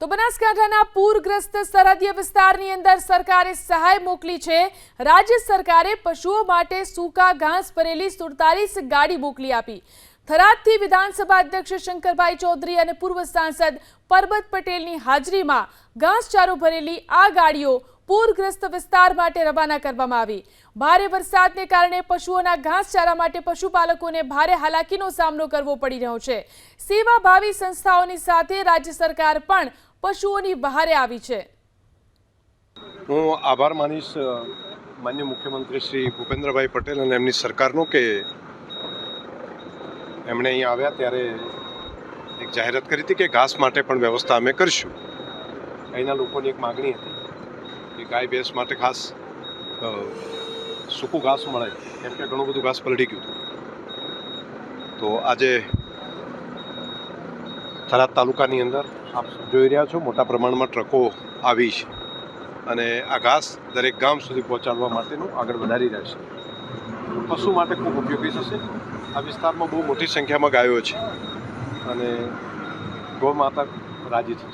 તો બનાસકાંઠાના પૂરગ્રસ્ત સરહદીય વિસ્તારની અંદર સરકારે સહાય મોકલી છે। રાજ્ય સરકારે પશુઓ માટે સૂકા ઘાસ ભરેલી 47 ગાડી મોકલી આપી। થરાદથી વિધાનસભા અધ્યક્ષ શંકરભાઈ ચૌધરી અને પૂર્વ સાંસદ પરબત પટેલની હાજરીમાં ઘાસચારો ભરેલી આ ગાડીઓ પૂરગ્રસ્ત વિસ્તાર માટે રવાના કરવામાં આવી। ભારે વરસાદને કારણે પશુઓના ઘાસચારા માટે પશુપાલકોને ભારે હાલાકીનો સામનો કરવો પડી રહ્યો છે। સેવાભાવી સંસ્થાઓની સાથે રાજ્ય સરકાર પણ પશુઓની વહારે આવી છે। હું આભાર માનીશ માનનીય મુખ્યમંત્રી શ્રી ભૂપેન્દ્રભાઈ પટેલ અને એમની સરકારનો કે એમણે અહીંયા આવ્યા ત્યારે એક જાહેરાત કરી હતી કે ઘાસ માટે પણ વ્યવસ્થા અમે કરીશું। અહીંના લોકોની એક માગણી હતી કે ગાય ભેંસ માટે ખાસ સૂકું ઘાસ મળે, કેમ કે ઘણું બધું ઘાસ પલળી ગયું હતું। તો આજે થરાદ તાલુકાની અંદર આપ જોઈ રહ્યા છો મોટા પ્રમાણમાં ટ્રકો આવી છે અને આ ઘાસ દરેક ગામ સુધી પહોંચાડવા માટેનું આગળ વધારી રહ્યા છે। પશુ માટે ખૂબ ઉપયોગી થશે। આ વિસ્તારમાં બહુ મોટી સંખ્યામાં ગાયો છે અને ગૌ માતા રાજી થશે।